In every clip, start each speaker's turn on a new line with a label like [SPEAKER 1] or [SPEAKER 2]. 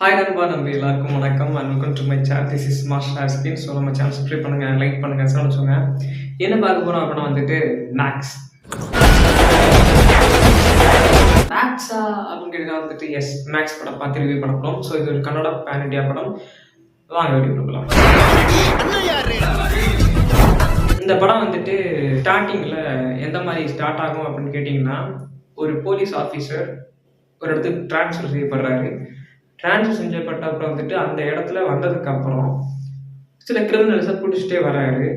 [SPEAKER 1] Hi நண்பா, நம்ம எல்லாருக்கும் வணக்கம் and welcome to my channel. This is master Haspin. So நம்ம சேனல் சப்ஸ்கிரைப் பண்ணுங்கள், லைக் பண்ணுங்கள், சொல்லுங்க. என்ன பார்க்க போகிறோம் அப்படின்னா வந்துட்டு மேக்ஸ் மேக்ஸா அப்படின்னு கேட்டால் வந்துட்டு எஸ், மேக்ஸ் படம் பார்த்து ரிவ்யூ பண்ண போகிறோம். ஸோ இது ஒரு கன்னடா பேன் இண்டியா படம். வாங்க வீடியோ கொடுக்கலாம். இந்த படம் வந்துட்டு ஸ்டார்டிங்கில் எந்த மாதிரி ஸ்டார்ட் ஆகும் அப்படின்னு கேட்டிங்கன்னா, ஒரு போலீஸ் ஆஃபீஸர் ஒரு இடத்துக்கு ட்ரான்ஸ்ஃபர் செய்யப்படுறாரு. ட்ரான்ஸ்ஃபர் செஞ்சப்பட்ட அப்புறம் வந்துட்டு அந்த இடத்துல வந்ததுக்கப்புறம் சில கிரிமினல்ஸை பிடிச்சிட்டே வராரு.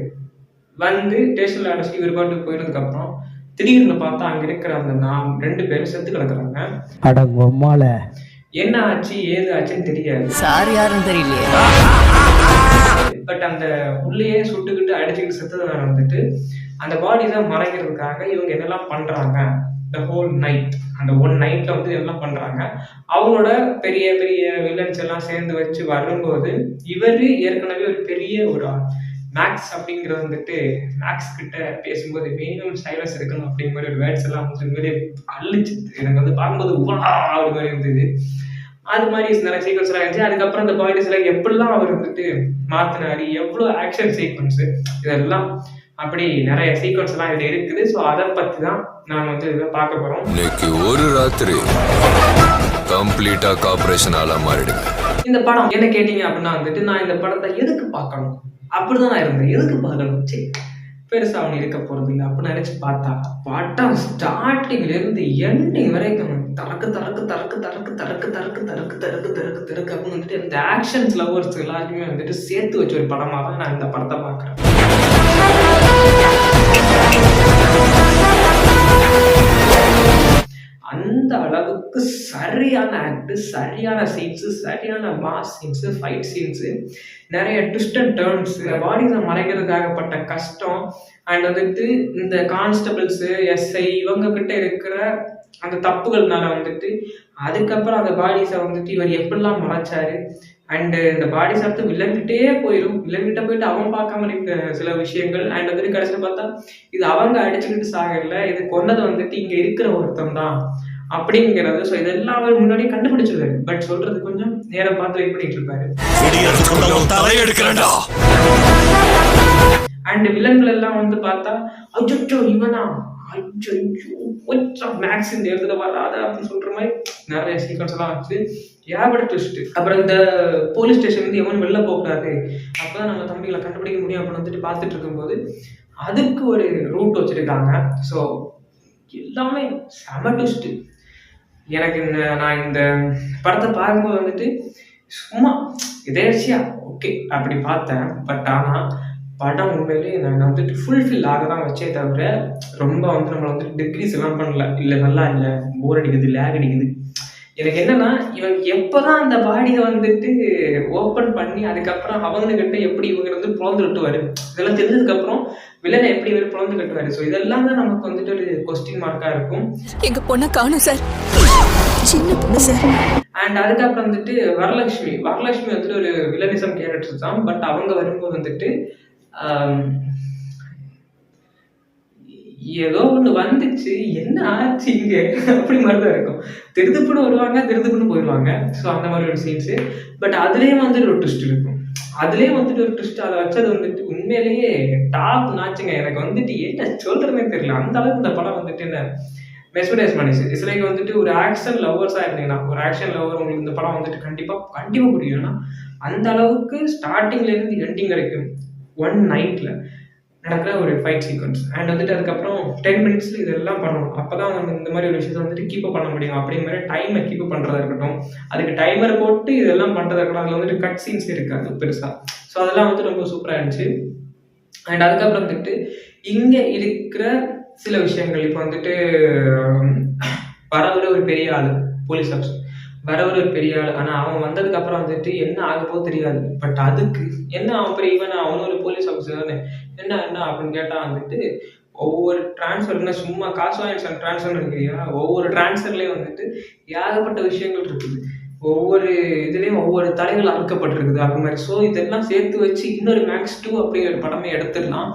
[SPEAKER 1] வந்து ஸ்டேஷனில் அடைச்சி இவர் பாட்டுக்கு போயிருந்ததுக்கப்புறம் திடீர்னு பார்த்தா அங்கே இருக்கிற அந்த 2 பேரும் செத்து கிடக்குறாங்க. என்ன ஆச்சு ஏது ஆச்சுன்னு தெரியாது,
[SPEAKER 2] சார் யாருன்னு தெரியலையே.
[SPEAKER 1] பட் அந்த உள்ளேயே சுட்டுக்கிட்டு அடிச்சுக்கிட்டு செத்ததுனால வந்துட்டு அந்த பாடிஸை மறைக்கிறதுக்காக இவங்க என்னெல்லாம் பண்ணுறாங்க, த ஹோல் நைட், அந்த ஒன் நைட்டில் வந்து எல்லாம் பண்ணுறாங்க. அவங்களோட பெரிய பெரிய வில்லன்ஸ் எல்லாம் சேர்ந்து வச்சு வரும்போது இவர் ஏற்கனவே ஒரு பெரிய ஒரு மேக்ஸ் அப்படிங்கிறது வந்துட்டு மேக்ஸ் கிட்ட பேசும்போது மினிமம் சைலன்ஸ் இருக்கணும் அப்படிங்கிற மாதிரி ஒரு வேர்ட்ஸ் எல்லாம் வந்து மாதிரி அழிச்சு எனக்கு வந்து பார்க்கும்போது அப்படி மாதிரி இருந்தது. அது மாதிரி நிறைய சீக்வன்ஸ் எல்லாம் இருந்துச்சு. அதுக்கப்புறம் இந்த பாடிஸ் எல்லாம் எப்படிலாம் அவர் வந்துட்டு மாத்தினாரு, எவ்வளோ ஆக்ஷன் சீக்வன்ஸு, இதெல்லாம் அப்படி நிறைய சீக்வன்ஸ் எல்லாம் இதுல இருக்குது. ஸோ அதை பத்தி தான் நான் வந்து இதை பார்க்க போறோம்.
[SPEAKER 3] இன்னைக்கு ஒரு ராத்திரி கம்ப்ளீட்டா கார்ப்பரேஷன் ஆளா மாறிடுங்க.
[SPEAKER 1] இந்த படம் என்ன கேட்டீங்க அப்படின்னா வந்துட்டு நான் இந்த படத்தை எதுக்கு பார்க்கணும் அப்படிதான் நான் இருந்தேன். எதுக்கு பார்க்கணும், சரி பெருசா அவன் இருக்க போறது இல்லை அப்படின்னு நினைச்சு பார்த்தா படம் ஸ்டார்டிங்ல இருந்து எண்டிங் வரைக்கும் தரக்கு தரக்கு தரக்கு தரக்கு தரக்கு தரக்கு தரக்கு தரக்கு தரக்கு தரக்கு அப்படின்னு வந்துட்டு இந்த ஆக்ஷன்ஸ் லவர்ஸ் எல்லாருக்குமே வந்துட்டு சேர்த்து வச்ச ஒரு படமா தான் நான் இந்த படத்தை பார்க்குறேன். அந்த அளவுக்கு சரியான ஆக்ட், சரியான சீன்ஸு, சரியான மாஸ் சீன்ஸு, ஃபைட் சீன்ஸு, நிறைய ட்விஸ்ட் அண்ட் டர்ன்ஸ், பாடிஸை மறைக்கிறதுக்காகப்பட்ட கஷ்டம், அண்ட் வந்துட்டு இந்த கான்ஸ்டபிள்ஸு எஸ்ஐ இவங்க கிட்ட இருக்கிற அந்த தப்புகள்னால வந்துட்டு அதுக்கப்புறம் அந்த பாடிஸை வந்துட்டு இவர் எப்படிலாம் மறைச்சாரு. அண்டு இந்த பாடிஸ் அடுத்து வில்லன்கிட்டே போயிடும், வில்லன்கிட்ட போயிட்டு அவன் பார்க்காம இருக்க சில விஷயங்கள். அண்ட் வந்துட்டு கடைசியில் பார்த்தா இது அவங்க அடிச்சுக்கிட்டு சாகல, இது கொண்டது வந்துட்டு இங்க இருக்கிற ஒருத்தம் தான் அப்படிங்கிறது. ஸோ இதெல்லாம் அவர் முன்னாடியே கண்டுபிடிச்சிருக்காரு. பட் சொல்றது கொஞ்சம் நேரம் பார்த்து வெயிட் பண்ணிட்டு இருப்பாரு. அண்ட் வில்லன்கள் எல்லாம் வந்து பார்த்தா அச்சோ இவனா, மேக்ஸ் இந்த இடத்துல வராத அப்படின்னு சொல்ற மாதிரி நிறைய சீக்வன்ஸ் எல்லாம் வச்சு ஏகப்பட்ட ட்விஸ்ட். அப்புறம் இந்த போலீஸ் ஸ்டேஷன் வந்து எவனும் வெளில போகக்கூடாது, அப்பதான் நம்ம தம்பிகளை கண்டுபிடிக்க முடியும் அப்படின்னு வந்துட்டு பார்த்துட்டு இருக்கும்போது அதுக்கு ஒரு ரூட் வச்சிருக்காங்க. ஸோ எல்லாமே செம ட்விஸ்ட். எனக்கு நான் இந்த படத்தை பார்க்கும்போது வந்துட்டு சும்மா எதேர்ச்சியா ஓகே அப்படி பார்த்தேன். பட் ஆனால் படம் உண்மையிலேயே நான் வந்துட்டு ஃபுல்ஃபில் ஆக தான் வச்சே தவிர ரொம்ப வந்து நம்மளை வந்துட்டு டிக்ரீஸ் எல்லாம் பண்ணல. இல்லை நல்லா இல்லை, போர் அடிக்குது, லேக் அடிக்குது. எனக்கு என்னன்னா இவங்க எப்போதான் அந்த பாடியை வந்துட்டு ஓப்பன் பண்ணி அதுக்கப்புறம் அவங்ககிட்ட எப்படி இவங்க வந்து புலந்து கட்டுவாரு, இதெல்லாம் தெரிஞ்சதுக்கப்புறம் வில்லனை எப்படி இவர் புலந்து கட்டுவாரு. ஸோ இதெல்லாம் தான் நமக்கு வந்துட்டு ஒரு கொஸ்டின் மார்க்காக இருக்கும்.
[SPEAKER 2] எங்க பொண்ணை காணும் சார், சின்ன பொண்ணு சார்.
[SPEAKER 1] அண்ட் அதுக்கப்புறம் வந்துட்டு வரலட்சுமி வந்துட்டு ஒரு வில்லனிசம் கேரக்டர் தான். பட் அவங்க வரும்போது வந்துட்டு ஏதோ ஒன்று வந்துச்சு, என்ன ஆச்சு இங்க அப்படி மாதிரிதான் இருக்கும். திருதுப்புன்னு வருவாங்க, திருதுப்புன்னு போயிடுவாங்க. ஸோ அந்த மாதிரி ஒரு சீன்ஸு. பட் அதுலேயே வந்துட்டு ஒரு ட்விஸ்ட் இருக்கும், அதுலேயே வந்துட்டு ஒரு ட்விஸ்ட். அதை வச்சது வந்துட்டு உண்மையிலேயே டாப் நாச்சுங்க. எனக்கு வந்துட்டு என்ன சொல்றதுனே தெரியல, அந்த அளவுக்கு இந்த படம் வந்துட்டு என்ன மெஸ்மரைஸ் பண்ணிச்சு. இட்ஸ் லைக் வந்துட்டு ஒரு ஆக்ஷன் லவ்வர்ஸாக இருந்தீங்கன்னா, ஒரு ஆக்ஷன் லவர் உங்களுக்கு இந்த படம் வந்துட்டு கண்டிப்பாக பிடிக்கும். ஏன்னா அந்த அளவுக்கு ஸ்டார்டிங்லேருந்து எண்டிங் வரைக்கும் ஒன் நைட்டில் நடக்கிற ஒரு ஃபைட் சீக்வன்ஸ். அண்ட் வந்துட்டு அதுக்கப்புறம் 10 மினிட்ஸில் இதெல்லாம் பண்ணணும். அப்போ தான் நம்ம இந்த மாதிரி ஒரு விஷயத்தை வந்துட்டு கீப்பப் பண்ண முடியும். அப்படிங்கிற மாதிரி டைமை கீப்பப் பண்ணுறதா இருக்கட்டும், அதுக்கு டைமரை போட்டு இதெல்லாம் பண்ணுறதா இருக்கட்டும். அதில் வந்துட்டு கட் சீன்ஸ் இருக்காது பெருசாக. ஸோ அதெல்லாம் வந்துட்டு ரொம்ப சூப்பராக இருந்துச்சு. அண்ட் அதுக்கப்புறம் வந்துட்டு இங்கே இருக்கிற சில விஷயங்கள், இப்போ வந்துட்டு வரவர் ஒரு பெரிய ஆள், போலீஸ் ஆஃபீஸர் வரவர் ஒரு பெரிய ஆள். ஆனால் அவன் வந்ததுக்கு அப்புறம் வந்துட்டு என்ன ஆகப்போ தெரியாது. பட் அதுக்கு என்ன அவன் பெரிய இவன், அவனும் ஒரு போலீஸ் ஆஃபீஸர் தானே, என்ன அப்படின்னு கேட்டால் வந்துட்டு ஒவ்வொரு டிரான்ஸ்ஃபர்னா சும்மா காசு வாங்கி டிரான்ஸ்ஃபர் இருக்கிறியா, ஒவ்வொரு டிரான்ஸ்ஃபர்லேயும் வந்துட்டு ஏகப்பட்ட விஷயங்கள் இருக்குது, ஒவ்வொரு இதுலேயும் ஒவ்வொரு தலைகள் அறுக்கப்பட்டிருக்குது அப்படி மாதிரி. ஸோ இதெல்லாம் சேர்த்து வச்சு இன்னொரு மேக்ஸ் 2 அப்படிங்கிற படமே எடுத்துடலாம்.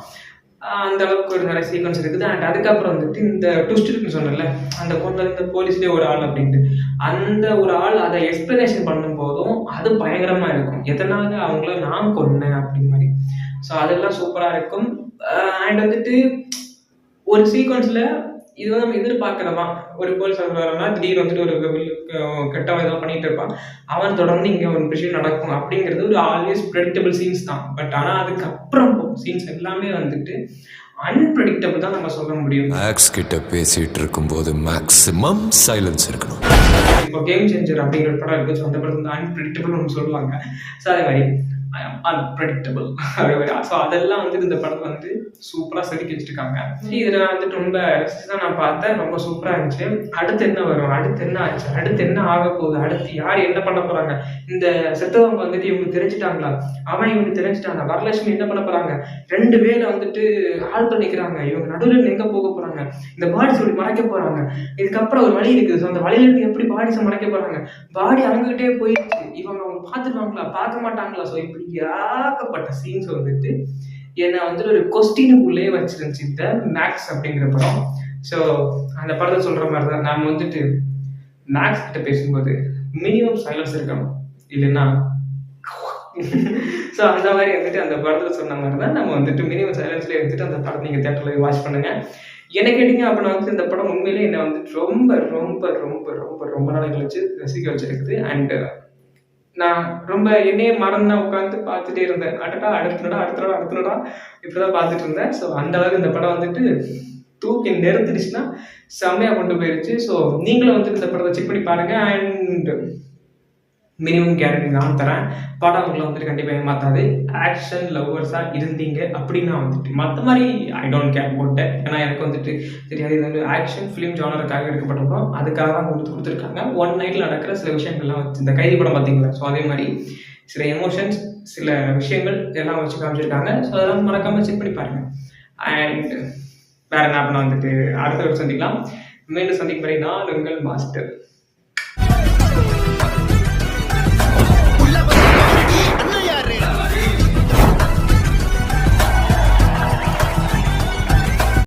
[SPEAKER 1] அந்த அளவுக்கு ஒரு நிறைய சீக்வன்ஸ் இருக்குது. அண்ட் அதுக்கப்புறம் வந்துட்டு இந்த ட்விஸ்ட் இருக்குன்னு சொன்னேன்ல, அந்த கொண்டது இந்த போலீஸ்லேயே ஒரு ஆள் அப்படின்ட்டு, அந்த ஒரு ஆள் அதை எக்ஸ்பிளனேஷன் பண்ணும் போதும் அது பயங்கரமாக இருக்கும். எதனால அவங்கள நான் கொன்னேன் அப்படின்னு மாதிரி. ஸோ அதெல்லாம் சூப்பராக இருக்கும். அண்ட் வந்துட்டு ஒரு சீக்வன்ஸில் இது வந்து நம்ம எதிர்பார்க்குறதா, ஒரு போலீஸ் வர்றாருன்னா திடீர்னு வந்துட்டு ஒரு கெட்டவன் ஏதோ பண்ணிட்டு இருப்பான், அவன் தொடர்ந்து இங்கே ஒரு விஷயம் நடக்கும் அப்படிங்கிறது ஒரு ஆல்வேஸ் ப்ரெடிக்டபிள் சீன்ஸ் தான். பட் ஆனால் அதுக்கப்புறம் சீன்ஸ் எல்லாமே வந்துட்டு அன்பிரடிக்டபிள் தான் நம்ம சொல்ல முடியும்.
[SPEAKER 3] மேக்ஸ் கிட்ட பேசிட்டு இருக்கும்போது மேக்ஸிமம் சைலன்ஸ் இருக்கணும்.
[SPEAKER 1] இப்போ கேம் சேஞ்சர் அப்படிங்கிற ஒரு படம் இருக்குது. ஸோ அந்த படத்தில் அன்பிரடிக்டபிள் ஒன்று சொல்லுவாங்க. ஸோ அதே மாதிரி அன்பிரடிக்டபிள் அதே மாதிரி. ஸோ அதெல்லாம் வந்துட்டு இந்த படத்தை வந்து சூப்பராக செதுக்கி வச்சுருக்காங்க. இதில் நான் வந்துட்டு ரொம்ப தான் நான் பார்த்தேன், ரொம்ப சூப்பராக இருந்துச்சு. அடுத்து என்ன வரும், அடுத்து என்ன ஆச்சு, அடுத்து என்ன ஆக போகுது, அடுத்து யார் என்ன பண்ண போகிறாங்க, இந்த செத்தவங்க வந்துட்டு இவங்க தெரிஞ்சுட்டாங்களா, அவன் இவங்க தெரிஞ்சுட்டாங்க, வரலட்சுமி என்ன பண்ண போகிறாங்க, 2 பேரை வந்துட்டு ஆள் பண்ணிக்கிறாங்க, இவங்க நடுவில் எங்கே போக போகிறாங்க, இந்த பாடிஸ் எப்படி மறைக்க போகிறாங்க, இதுக்கப்புறம் ஒரு வழி இருக்குது. ஸோ அந்த வழியிலேருந்து எப்படி பாடிஸை மறைக்க போகிறாங்க, பாடி அவங்ககிட்டே போயிடுச்சு, இவங்க பார்த்துருவாங்களா பார்க்க மாட்டாங்களா. ஸோ இப்படி ஏகப்பட்ட சீன்ஸ் வந்துட்டு என்னை வந்துட்டு ஒரு கொஸ்டினுக்குள்ளே வச்சிருந்துச்சு இந்த மேக்ஸ் அப்படிங்கிற படம். ஸோ அந்த படத்தை சொல்கிற மாதிரி தான் நாம் வந்துட்டு மேக்ஸ் கிட்ட பேசும்போது மினிமம் சைலன்ஸ் இருக்கணும், இல்லைன்னா ஸோ அந்த மாதிரி வந்துட்டு அந்த படத்தில் சொன்ன மாதிரி தான் நம்ம வந்துட்டு மினிமம் சைலன்ஸ்லேயே எடுத்துட்டு அந்த படத்தை நீங்கள் தேட்டரில் வாட்ச் பண்ணுங்க. என்ன கேட்டிங்க அப்படின்னா வந்து இந்த படம் உண்மையிலே என்னை வந்துட்டு ரொம்ப ரொம்ப ரொம்ப ரொம்ப ரொம்ப நாள் கழிச்சு ரசிக்க வச்சிருக்குது. அண்டு நான் ரொம்ப என்னையே மறந்து உட்காந்து பார்த்துட்டே இருந்தேன். அடுத்தடா இப்படிதான் பார்த்துட்டு இருந்தேன். ஸோ அந்த அளவுக்கு இந்த படம் வந்துட்டு தூக்கி நிறுத்திடுச்சுன்னா செம்மையாக கொண்டு போயிடுச்சு. ஸோ நீங்களும் வந்துட்டு இந்த படத்தை செக் பண்ணி பாருங்க. அண்ட் மினிமம் கேரண்டி நான் தரேன், படம் உங்களை வந்துட்டு கண்டிப்பாக ஏமாத்தாது. ஆக்ஷன் லவ்வர்ஸாக இருந்தீங்க அப்படின்னா வந்துட்டு மற்ற மாதிரி ஐ டோன்ட் கேர் போட்டேன். ஏன்னா எனக்கு வந்துட்டு தெரியாது, இது வந்து ஆக்ஷன் ஃபிலிம் ஜானருக்காக எடுக்கப்பட்டிருக்கோம், அதுக்காக தான் கொடுத்துருக்காங்க. ஒன் நைட்டில் நடக்கிற சில விஷயங்கள்லாம் வச்சு இந்த கைதி படம் பார்த்தீங்களா, ஸோ அதே மாதிரி சில எமோஷன்ஸ் சில விஷயங்கள் எல்லாம் வச்சு காமிச்சிருக்காங்க. ஸோ அதெல்லாம் மறக்காமல் செக் பண்ணி பாருங்கள். அண்ட் வேறு என்ன பண்ண வந்துட்டு அடுத்த சந்திக்கலாம். மீண்டும் சந்திக்கும் வரை நான் உங்கள் மாஸ்டர்.